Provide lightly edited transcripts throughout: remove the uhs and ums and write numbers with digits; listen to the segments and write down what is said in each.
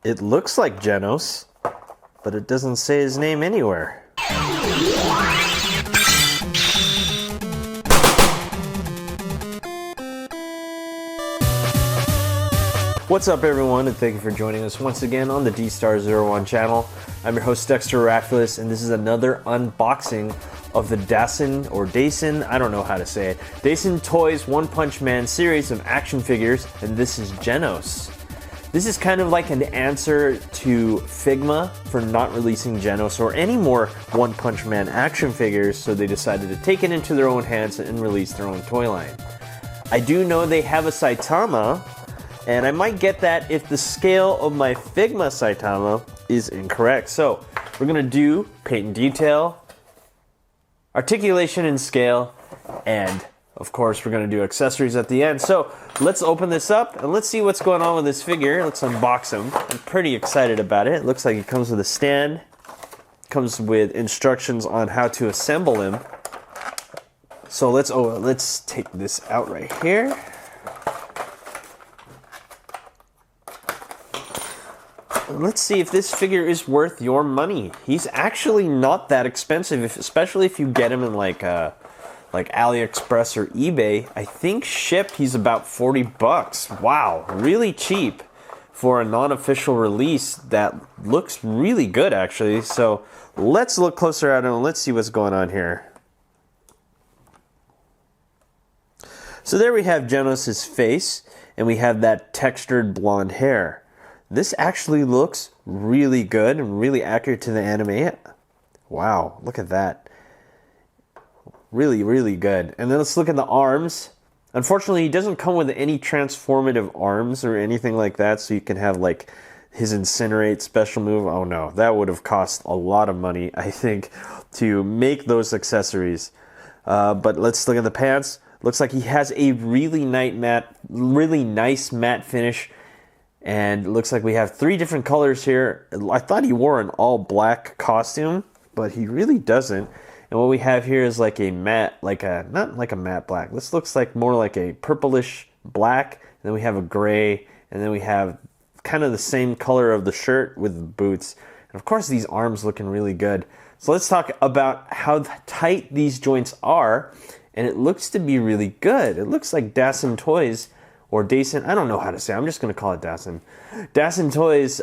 It looks like Genos, but it doesn't say his name anywhere. What's up everyone, and thank you for joining us once again on the D-Star01 channel. I'm your host Dexter Arafiles, and this is another unboxing of the Dasin, I don't know how to say it, Dasin Toys One Punch Man series of action figures, and this is Genos. This is kind of like an answer to Figma for not releasing Genos or any more One Punch Man action figures, so they decided to take it into their own hands and release their own toy line. I do know they have a Saitama, and I might get that if the scale of my Figma Saitama is incorrect. So we're gonna do paint and detail, articulation and scale, and of course we're gonna do accessories at the end. So let's open this up and let's see what's going on with this figure. Let's unbox him. I'm pretty excited about it. It looks like it comes with a stand, comes with instructions on how to assemble him. So let's take this out right here. Let's see if this figure is worth your money. He's actually not that expensive, especially if you get him in like AliExpress or eBay. I think shipped he's about 40 bucks. Wow, really cheap for a non-official release that looks really good actually. So let's look closer at him and let's see what's going on here. So there we have Genos' face, and we have that textured blonde hair. This actually looks really good and really accurate to the anime. Wow, look at that. Really, really good. And then let's look at the arms. Unfortunately, he doesn't come with any transformative arms or anything like that, so you can have like his Incinerate special move. Oh no, that would have cost a lot of money, I think, to make those accessories. But let's look at the pants. Looks like he has a really nice matte finish. And it looks like we have 3 different colors here. I thought he wore an all black costume, but he really doesn't. And what we have here is like a matte, not like a matte black. This looks like more like a purplish black. And then we have a gray, and then we have kind of the same color of the shirt with the boots. And of course these arms looking really good. So let's talk about how tight these joints are. And it looks to be really good. It looks like Dasin Toys, or Dasin, I don't know how to say it. I'm just going to call it Dasin. Dasin Toys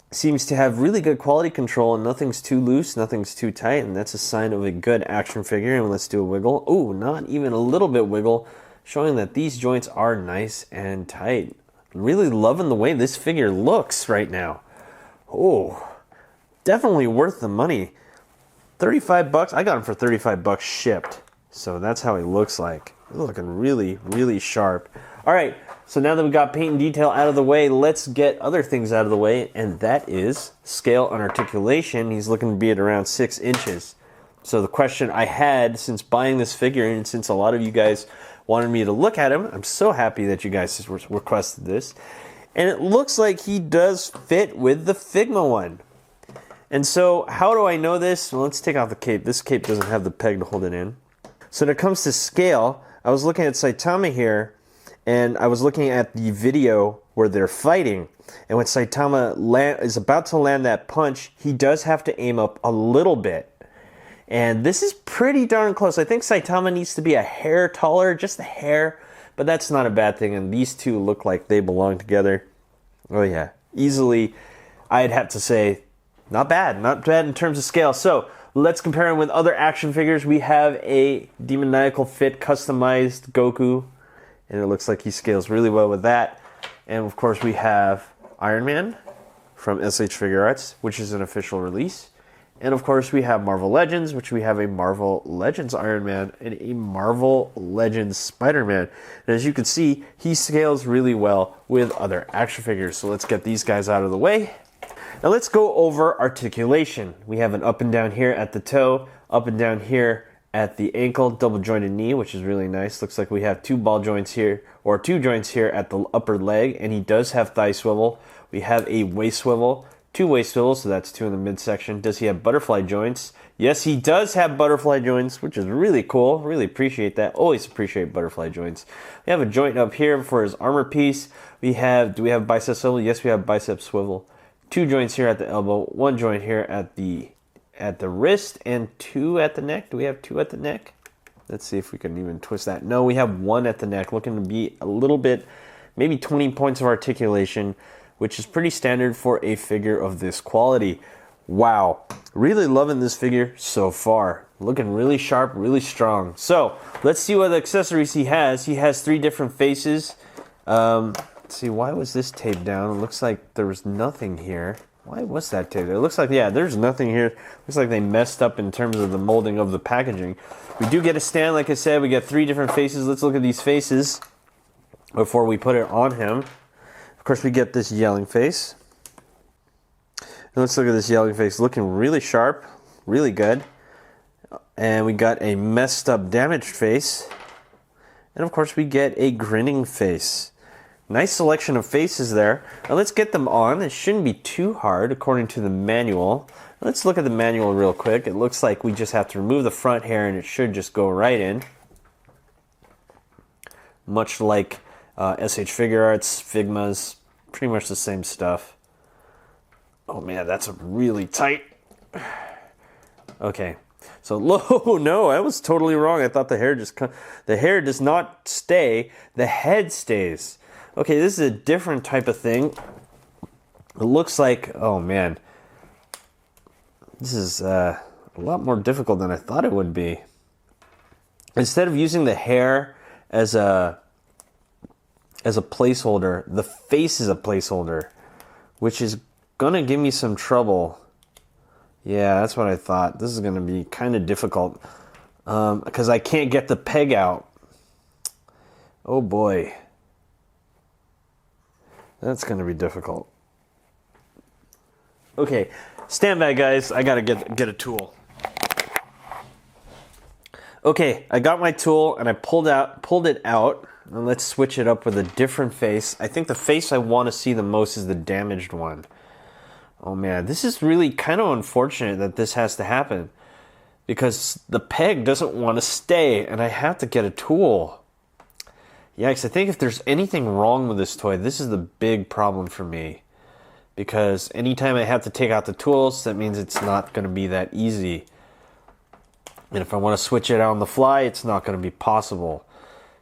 seems to have really good quality control, and nothing's too loose, nothing's too tight, and that's a sign of a good action figure. And let's do a wiggle. Ooh, not even a little bit wiggle, showing that these joints are nice and tight. Really loving the way this figure looks right now. Oh, definitely worth the money. 35 bucks. I got him for 35 bucks shipped. So that's how he looks like. Looking really, really sharp. All right, so now that we got paint and detail out of the way, let's get other things out of the way, and that is scale and articulation. He's looking to be at around 6 inches. So the question I had since buying this figure, and since a lot of you guys wanted me to look at him, I'm so happy that you guys requested this. And it looks like he does fit with the Figma one. And so how do I know this? Well, let's take off the cape. This cape doesn't have the peg to hold it in. So when it comes to scale, I was looking at Saitama here, and I was looking at the video where they're fighting. And when Saitama is about to land that punch, he does have to aim up a little bit. And this is pretty darn close. I think Saitama needs to be a hair taller, just a hair, but that's not a bad thing. And these two look like they belong together. Oh yeah, easily, I'd have to say, not bad in terms of scale. So let's compare him with other action figures. We have a Demoniacal Fit customized Goku, and it looks like he scales really well with that. And of course we have Iron Man from SH Figure Arts, which is an official release. And of course we have Marvel Legends, which we have a Marvel Legends Iron Man and a Marvel Legends Spider-Man. And as you can see, he scales really well with other action figures. So let's get these guys out of the way. Now let's go over articulation. We have an up and down here at the toe, up and down here at the ankle, double jointed knee, which is really nice. Looks like we have 2 ball joints here, or 2 joints here at the upper leg, and he does have thigh swivel. We have a waist swivel, two-way swivel, so that's 2 in the midsection. Does he have butterfly joints? Yes, he does have butterfly joints, which is really cool. Really appreciate that. Always appreciate butterfly joints. We have a joint up here for his armor piece. Do we have bicep swivel? Yes, we have bicep swivel. 2 joints here at the elbow, 1 joint here at the wrist, and 2 at the neck. Do we have 2 at the neck? Let's see if we can even twist that. No, we have 1 at the neck, looking to be a little bit, maybe 20 points of articulation, which is pretty standard for a figure of this quality. Wow, really loving this figure so far. Looking really sharp, really strong. So let's see what accessories he has. He has 3 different faces. Let's see, why was this taped down? It looks like there was nothing here. Why was that taped? It looks like, yeah, there's nothing here. Looks like they messed up in terms of the molding of the packaging. We do get a stand, like I said. We got 3 different faces. Let's look at these faces before we put it on him. Of course, we get this yelling face. And let's look at this yelling face. Looking really sharp, really good. And we got a messed up, damaged face. And of course, we get a grinning face. Nice selection of faces there. Now let's get them on. It shouldn't be too hard according to the manual. Let's look at the manual real quick. It looks like we just have to remove the front hair and it should just go right in. Much like SH Figure Arts, Figma's, pretty much the same stuff. Oh man, that's really tight. Okay, so no, I was totally wrong. I thought the hair does not stay, the head stays. Okay, this is a different type of thing. It looks like, oh man, this is a lot more difficult than I thought it would be. Instead of using the hair as a placeholder, the face is a placeholder, which is gonna give me some trouble. Yeah, that's what I thought. This is gonna be kind of difficult because I can't get the peg out. Oh boy. That's going to be difficult. Okay, stand by, guys. I got to get a tool. Okay, I got my tool and I pulled it out. And let's switch it up with a different face. I think the face I want to see the most is the damaged one. Oh man, this is really kind of unfortunate that this has to happen because the peg doesn't want to stay and I have to get a tool. Yikes, I think if there's anything wrong with this toy, this is the big problem for me. Because anytime I have to take out the tools, that means it's not going to be that easy. And if I want to switch it on the fly, it's not going to be possible.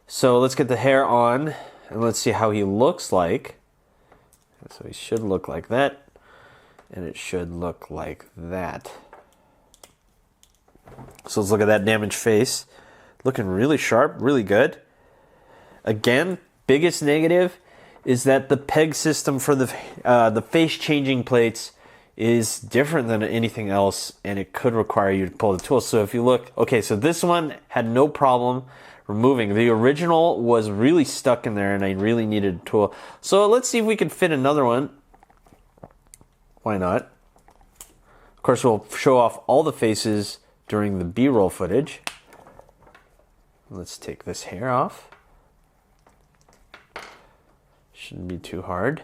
So let's get the hair on, and let's see how he looks like. So he should look like that, and it should look like that. So let's look at that damaged face. Looking really sharp, really good. Again, biggest negative is that the peg system for the face changing plates is different than anything else, and it could require you to pull the tool. So if you look, okay, so this one had no problem removing. The original was really stuck in there, and I really needed a tool. So let's see if we can fit another one. Why not? Of course, we'll show off all the faces during the B-roll footage. Let's take this hair off. Shouldn't be too hard.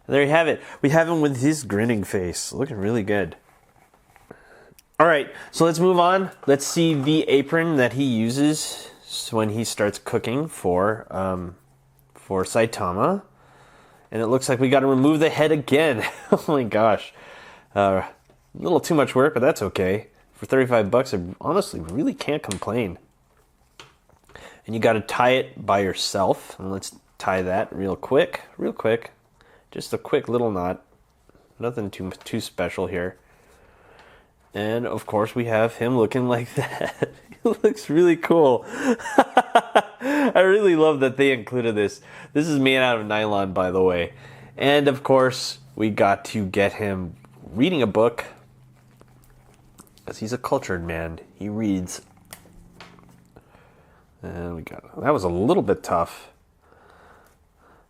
And there you have it. We have him with his grinning face. Looking really good. All right, so let's move on. Let's see the apron that he uses when he starts cooking for Saitama. And it looks like we got to remove the head again. Oh my gosh. A little too much work, but that's okay. For 35 bucks, I honestly really can't complain. And you got to tie it by yourself. And let's tie that real quick. Just a quick little knot. Nothing too special here. And of course we have him looking like that. He looks really cool. I really love that they included this. This is made out of nylon, by the way. And of course we got to get him reading a book. Because he's a cultured man. He reads. And we got, that was a little bit tough.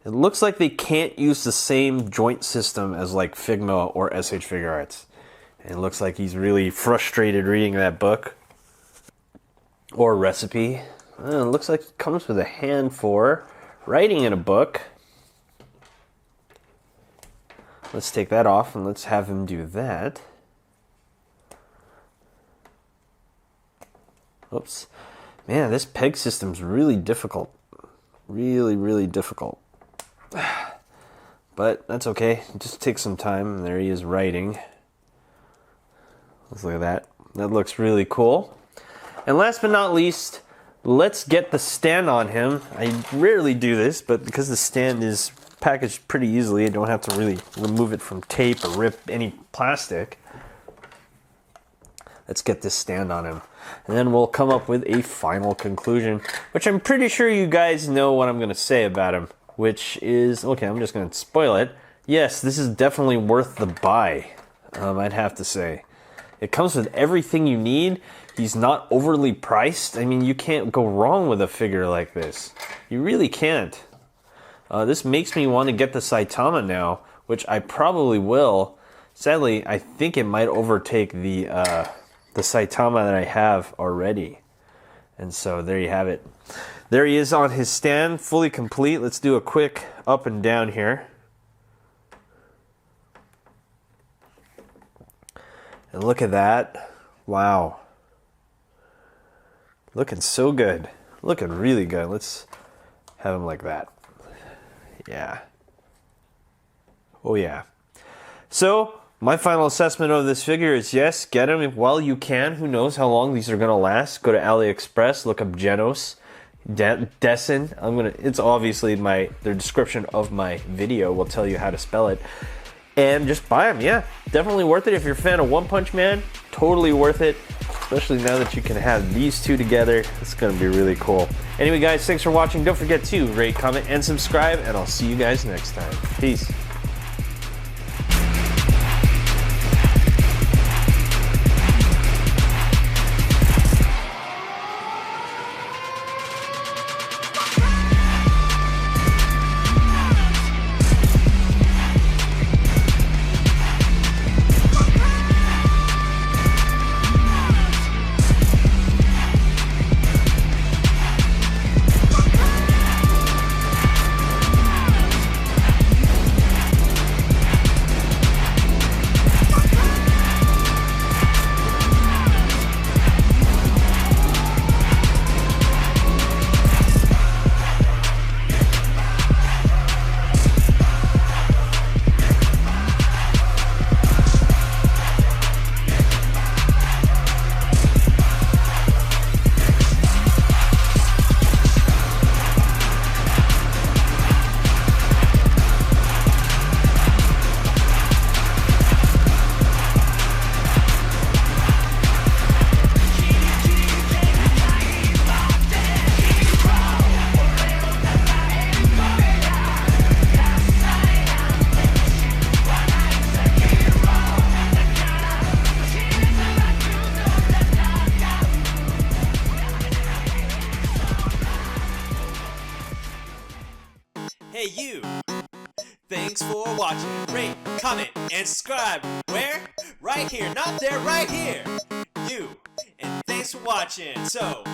It looks like they can't use the same joint system as like Figma or SH Figure Arts. And it looks like he's really frustrated reading that book. Or recipe. It looks like it comes with a hand for writing in a book. Let's take that off and let's have him do that. Oops. Man, this peg system's really difficult. Really, really difficult. But that's okay. Just take some time. And there he is writing. Let's look at that. That looks really cool. And last but not least, let's get the stand on him. I rarely do this, but because the stand is packaged pretty easily, I don't have to really remove it from tape or rip any plastic. Let's get this stand on him. And then we'll come up with a final conclusion, which I'm pretty sure you guys know what I'm going to say about him, which is, okay, I'm just going to spoil it. Yes, this is definitely worth the buy, I'd have to say. It comes with everything you need. He's not overly priced. I mean, you can't go wrong with a figure like this. You really can't. This makes me want to get the Saitama now, which I probably will. Sadly, I think it might overtake the Saitama that I have already. And so there you have it. There he is on his stand, fully complete. Let's do a quick up and down here. And look at that. Wow. Looking so good. Looking really good. Let's have him like that. Yeah. Oh yeah. So, my final assessment of this figure is yes, get him while you can. Who knows how long these are going to last. Go to AliExpress, look up Genos, Dasin. It's obviously the description of my video will tell you how to spell it. And just buy them, yeah. Definitely worth it if you're a fan of One Punch Man. Totally worth it. Especially now that you can have these two together. It's going to be really cool. Anyway, guys, thanks for watching. Don't forget to rate, comment, and subscribe. And I'll see you guys next time. Peace. Hey you! Thanks for watching. Rate, comment, and subscribe. Where? Right here. Not there, right here. You. And thanks for watching. So,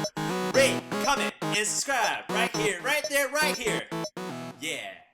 rate, comment, and subscribe. Right here, right there, right here. Yeah.